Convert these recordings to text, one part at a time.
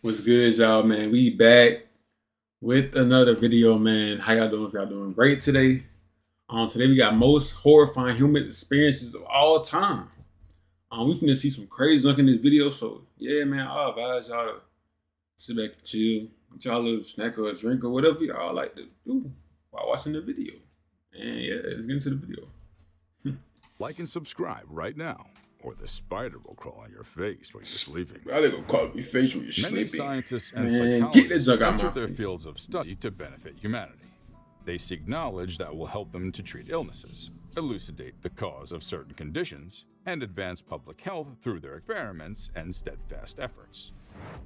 What's good, y'all, man? We back with another video, man. How y'all doing? If y'all doing great today. Today we got most horrifying human experiences of all time. We finna see some crazy junk in this video, so yeah, man. I advise y'all to sit back and chill, get y'all a little snack or a drink or whatever y'all like to do while watching the video. And yeah, let's get into the video. Like and subscribe right now, or the spider will crawl on your face while you're sleeping. I think it'll call me face when you're Many sleeping. scientists and Man, get that psychologists junk out my enter their face. fields of study to benefit humanity. They seek knowledge that will help them to treat illnesses, elucidate the cause of certain conditions, and advance public health through their experiments and steadfast efforts.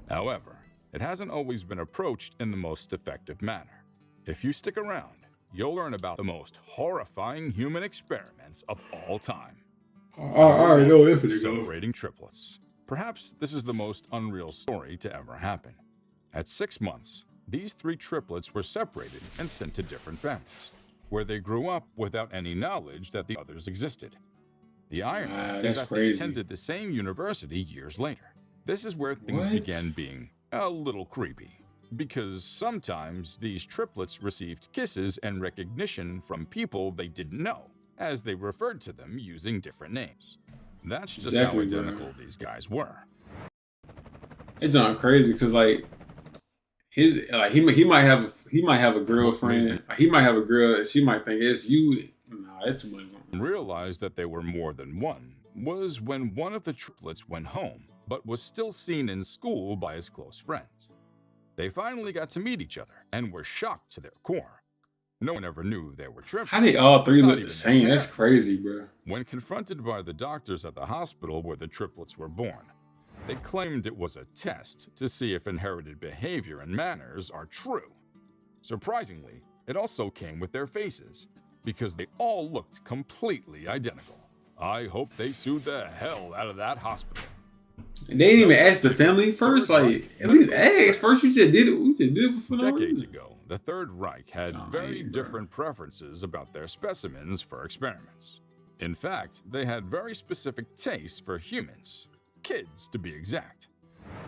However, it hasn't always been approached in the most effective manner. If you stick around, you'll learn about the most horrifying human experiments of all time. I already know if it Celebrating triplets. Perhaps this is the most unreal story to ever happen. At 6 months, these three triplets were separated and sent to different families, where they grew up without any knowledge that the others existed. The irony is that they attended the same university years later. This is where things began being a little creepy, because sometimes these triplets received kisses and recognition from people they didn't know, as they referred to them using different names. That's just how identical these guys were. It's not crazy because he might have a girlfriend. He might have a girl. And she might think it's you. Nah, it's too much. Realized that they were more than one was when one of the triplets went home, but was still seen in school by his close friends. They finally got to meet each other and were shocked to their core. No one ever knew they were triplets. How they all three look the same? That's crazy, bro. When confronted by the doctors at the hospital where the triplets were born, they claimed it was a test to see if inherited behavior and manners are true. Surprisingly, it also came with their faces, because they all looked completely identical. I hope they sued the hell out of that hospital. And they didn't even ask the family first, like at least ask first. You just did it. We just did it for no Decades reason. ago, the Third Reich had very different preferences about their specimens for experiments. In fact, they had very specific tastes for humans, kids to be exact.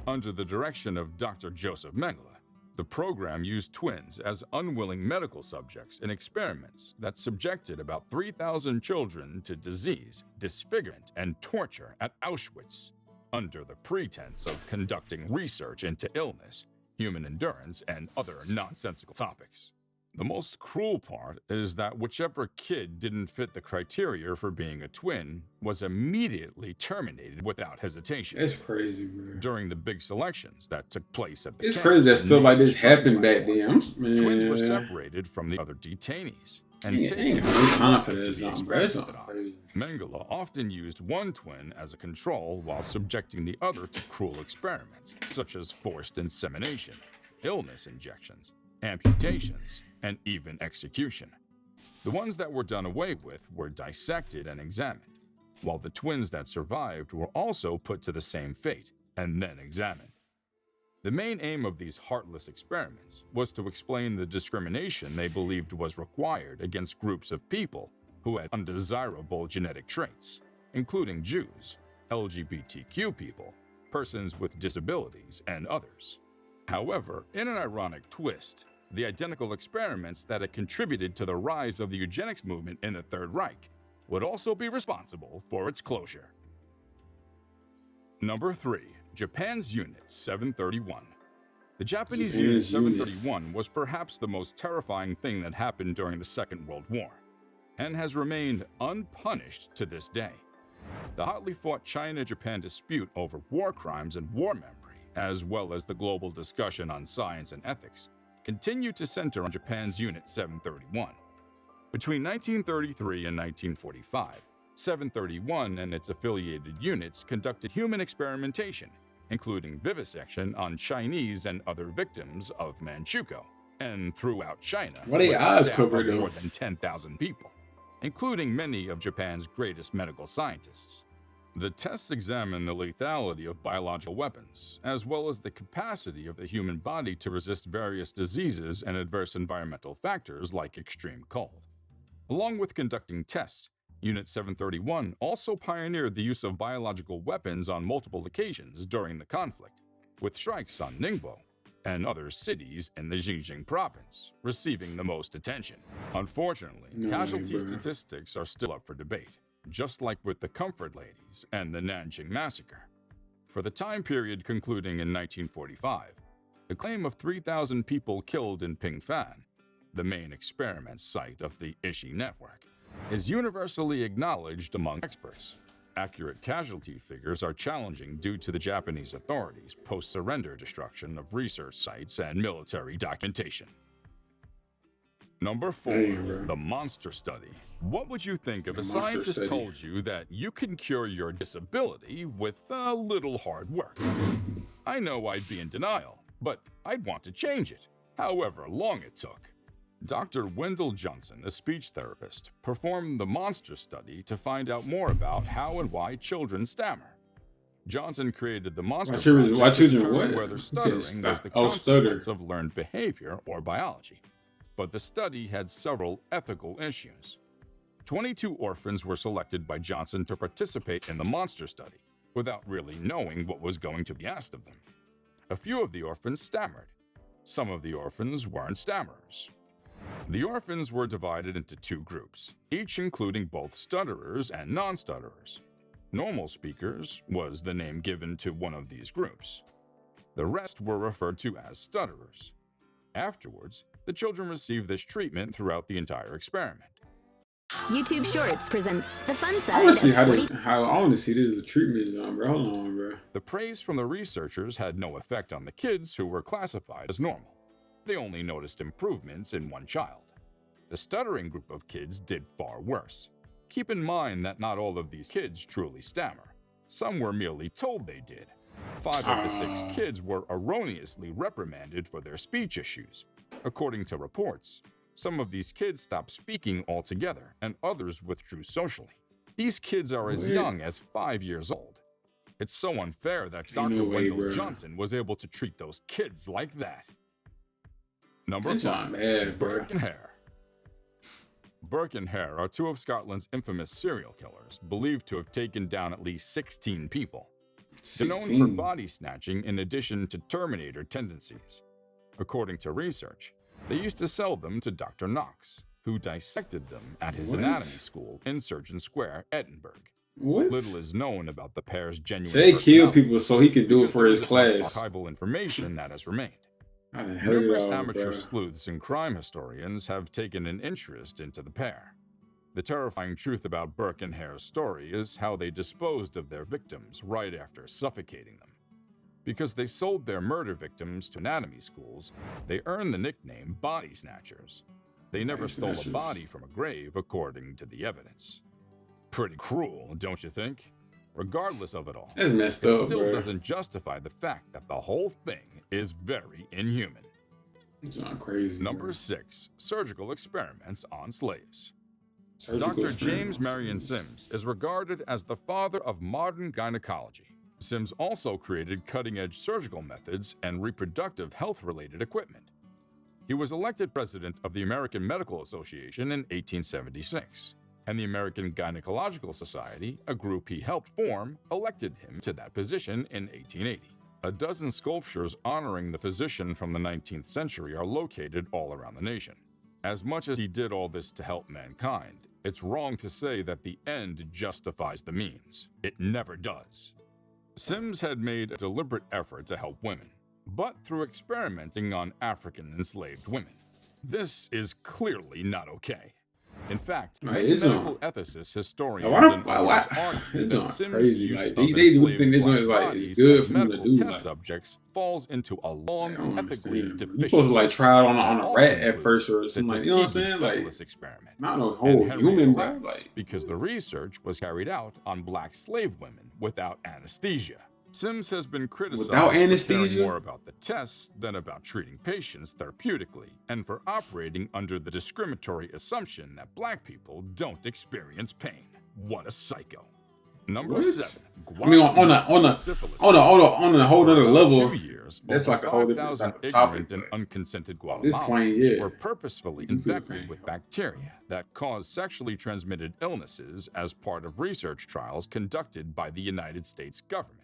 Under the direction of Dr. Joseph Mengele, the program used twins as unwilling medical subjects in experiments that subjected about 3,000 children to disease, disfigurement, and torture at Auschwitz, under the pretense of conducting research into illness, human endurance, and other nonsensical topics. The most cruel part is that whichever kid didn't fit the criteria for being a twin was immediately terminated without hesitation. That's crazy, bro. During the big selections that took place at the It's crazy that stuff like this happened back then. Twins were separated from the other detainees and taken time for this. Mengele often used one twin as a control while subjecting the other to cruel experiments, such as forced insemination, illness injections, amputations, and even execution. The ones that were done away with were dissected and examined, while the twins that survived were also put to the same fate and then examined. The main aim of these heartless experiments was to explain the discrimination they believed was required against groups of people who had undesirable genetic traits, including Jews, LGBTQ people, persons with disabilities, and others. However, in an ironic twist, the identical experiments that had contributed to the rise of the eugenics movement in the Third Reich would also be responsible for its closure. Number 3. Japan's Unit 731. The Japanese Unit 731 was perhaps the most terrifying thing that happened during the Second World War, and has remained unpunished to this day. The hotly fought China-Japan dispute over war crimes and war memory, as well as the global discussion on science and ethics, continue to center on Japan's Unit 731. Between 1933 and 1945, 731 and its affiliated units conducted human experimentation, including vivisection on Chinese and other victims of Manchukuo, and throughout China, what are eyes covered more than 10,000 people, including many of Japan's greatest medical scientists. The tests examine the lethality of biological weapons, as well as the capacity of the human body to resist various diseases and adverse environmental factors like extreme cold. Along with conducting tests, Unit 731 also pioneered the use of biological weapons on multiple occasions during the conflict, with strikes on Ningbo and other cities in the Xinjiang province receiving the most attention. Unfortunately, No way, casualty bro. statistics are still up for debate, just like with the Comfort Ladies and the Nanjing Massacre. For the time period concluding in 1945, the claim of 3,000 people killed in Pingfan, the main experiment site of the Ishi network, is universally acknowledged among experts. Accurate casualty figures are challenging due to the Japanese authorities' post-surrender destruction of research sites and military documentation. Number 4, Dang, the monster study. What would you think if The a monster scientist study. told you that you can cure your disability with a little hard work? I know I'd be in denial, but I'd want to change it, however long it took. Dr. Wendell Johnson, a speech therapist, performed the monster study to find out more about how and why children stammer. Johnson created the monster project Why to children determine what? whether He said stuttering was the stutter. consequence of learned behavior or biology. But the study had several ethical issues. 22 orphans were selected by Johnson to participate in the monster study, without really knowing what was going to be asked of them. A few of the orphans stammered. Some of the orphans weren't stammerers. The orphans were divided into 2 groups, each including both stutterers and non-stutterers. Normal speakers was the name given to one of these groups. The rest were referred to as stutterers. Afterwards, the children received this treatment throughout the entire experiment. YouTube Shorts presents the fun I side want to see of how 20. I want to see this as a treatment on, bro. Hold on, bro. The praise from the researchers had no effect on the kids who were classified as normal. They only noticed improvements in one child. The stuttering group of kids did far worse. Keep in mind that not all of these kids truly stammer. Some were merely told they did. 5 of the 6 kids were erroneously reprimanded for their speech issues. According to reports, some of these kids stopped speaking altogether, and others withdrew socially. These kids are as young as 5 years old. It's so unfair that Dr. No way, Wendell bro. Johnson was able to treat those kids like that. Number That's 5, not bad, bro. Burke and Hare. Burke and Hare are 2 of Scotland's infamous serial killers, believed to have taken down at least 16 people. They're known for 16. body snatching in addition to Terminator tendencies. According to research, they used to sell them to Dr. Knox, who dissected them at his What? anatomy school in Surgeon Square, Edinburgh. What? Little is known about the pair's genuine So they kill personality, people so he could do it because for there his isn't much class. archival information that has remained. I done heard it Numerous all, amateur bro. sleuths and crime historians have taken an interest into the pair. The terrifying truth about Burke and Hare's story is how they disposed of their victims right after suffocating them. Because they sold their murder victims to anatomy schools, they earned the nickname body snatchers. They never Body stole a snatchers. body from a grave, according to the evidence. Pretty cruel, don't you think? Regardless of it all, That's messed it up, still bro. doesn't justify the fact that the whole thing is very inhuman. It's not crazy. Number bro. 6, surgical experiments on slaves. Surgical Dr. James experiments. Marion Sims is regarded as the father of modern gynecology. Sims also created cutting-edge surgical methods and reproductive health-related equipment. He was elected president of the American Medical Association in 1876, and the American Gynecological Society, a group he helped form, elected him to that position in 1880. A dozen sculptures honoring the physician from the 19th century are located all around the nation. As much as he did all this to help mankind, it's wrong to say that the end justifies the means. It never does. Sims had made a deliberate effort to help women, but through experimenting on African enslaved women. This is clearly not okay. In fact, Right, many it's medical on. ethicists, historians, Why don't- and why- others why- argue it's that on Sims' crazy. use Like, of they would think enslaved this one black is like, it's bodies good as for them to medical do, test like- subjects falls into a long, I don't ethically understand. deficient You supposed to like try it on that a also rat at includes first or the something like, you know what I'm saying? Tuskegee Like, syphilis experiment. not a And whole Henry human, bro. relaxed Like, because the research was carried out on black slave women without anesthesia. Sims has been criticized Without for caring anesthesia? more about the tests than about treating patients therapeutically, and for operating under the discriminatory assumption that black people don't experience pain. What a psycho. Number What? 7. I mean, on a whole other level, that's like a whole different type of topic, and but unconsented this Guatemalans plane, yeah. were purposefully You can feel infected pain. with bacteria that cause sexually transmitted illnesses as part of research trials conducted by the United States government.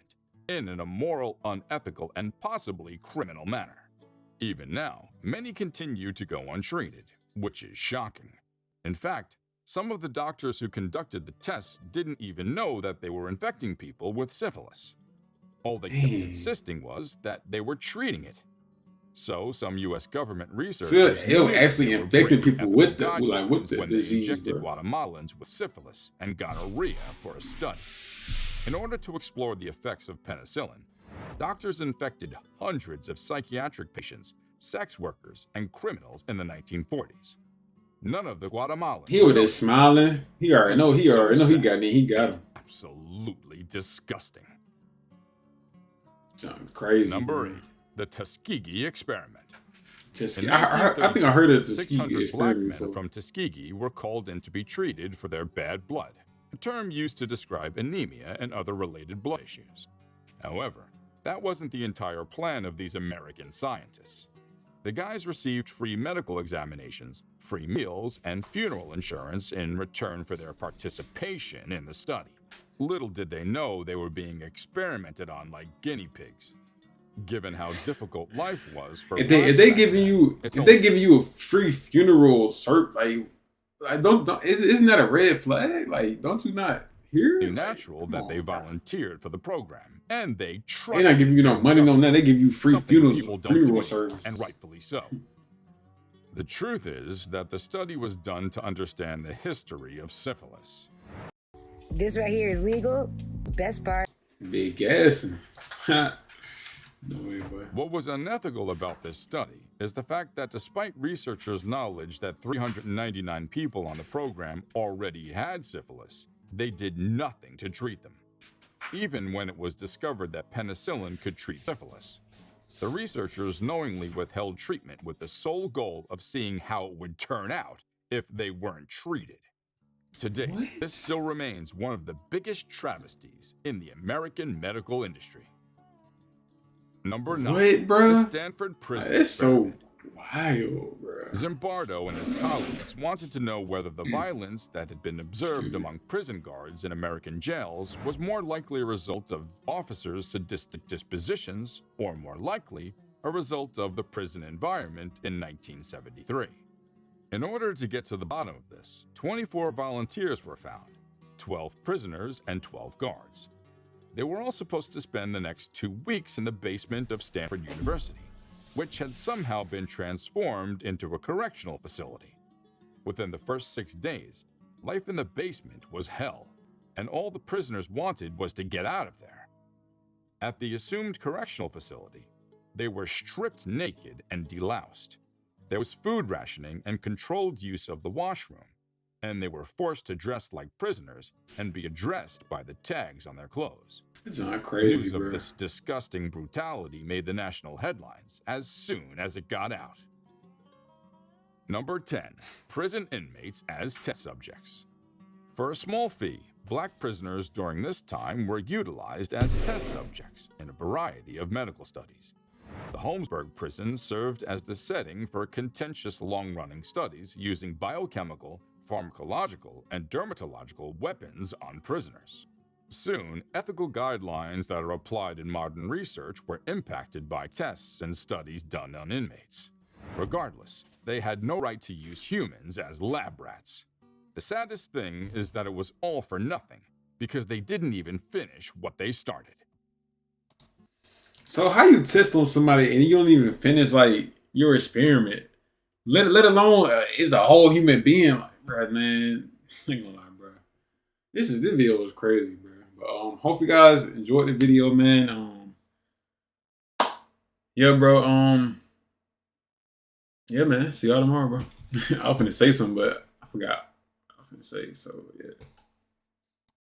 in an immoral, unethical, and possibly criminal manner. Even now, many continue to go untreated, which is shocking. In fact, some of the doctors who conducted the tests didn't even know that they were infecting people with syphilis. All they kept insisting was that they were treating it. So some U.S. government researchers actually infected people with the when disease, they injected bro. Guatemalans with syphilis and gonorrhea for a study. In order to explore the effects of penicillin, doctors infected hundreds of psychiatric patients, sex workers, and criminals in the 1940s. None of the Guatemalans. He was just smiling. He already know he got him. Absolutely disgusting. Sounds crazy. Number 8, the Tuskegee experiment. I think I heard of the Tuskegee 600 black experiment men before. from Tuskegee were called in to be treated for their bad blood, a term used to describe anemia and other related blood issues. However, that wasn't the entire plan of these American scientists. The guys received free medical examinations, free meals, and funeral insurance in return for their participation in the study. Little did they know they were being experimented on like guinea pigs. Given how difficult life was for if they giving you a free funeral, isn't that a red flag? Like, don't you not hear it? It's natural that they volunteered for the program, and they They're not giving you no money, no nothing. They give you free funeral service, and rightfully so. The truth is that the study was done to understand the history of syphilis. This right here is legal. Best part. Big gassing. No way, boy. What was unethical about this study is the fact that despite researchers' knowledge that 399 people on the program already had syphilis, they did nothing to treat them. Even when it was discovered that penicillin could treat syphilis, the researchers knowingly withheld treatment with the sole goal of seeing how it would turn out if they weren't treated. Today, this still remains one of the biggest travesties in the American medical industry. Number 9, the Stanford prison experiment. So wild, bro. Zimbardo and his colleagues wanted to know whether the violence that had been observed among prison guards in American jails was more likely a result of officers' sadistic dispositions, or more likely, a result of the prison environment in 1973. In order to get to the bottom of this, 24 volunteers were found, 12 prisoners and 12 guards. They were all supposed to spend the next 2 weeks in the basement of Stanford University, which had somehow been transformed into a correctional facility. Within the first 6 days, life in the basement was hell, and all the prisoners wanted was to get out of there. At the assumed correctional facility, they were stripped naked and deloused. There was food rationing and controlled use of the washroom, and they were forced to dress like prisoners and be addressed by the tags on their clothes. It's not crazy, News bro. of this disgusting brutality made the national headlines as soon as it got out. Number 10, prison inmates as test subjects. For a small fee, black prisoners during this time were utilized as test subjects in a variety of medical studies. The Holmesburg prison served as the setting for contentious long-running studies using biochemical, pharmacological, and dermatological weapons on prisoners. Soon, ethical guidelines that are applied in modern research were impacted by tests and studies done on inmates. Regardless, they had no right to use humans as lab rats. The saddest thing is that it was all for nothing, because they didn't even finish what they started. So how you test on somebody and you don't even finish like your experiment? Let alone it's a whole human being. Like, bro, man, I ain't gonna lie, bro. This video was crazy, bro. But hope you guys enjoyed the video, man. Yeah, bro. Yeah, man. See y'all tomorrow, bro. I was finna say something, but I forgot. I was finna say, so yeah.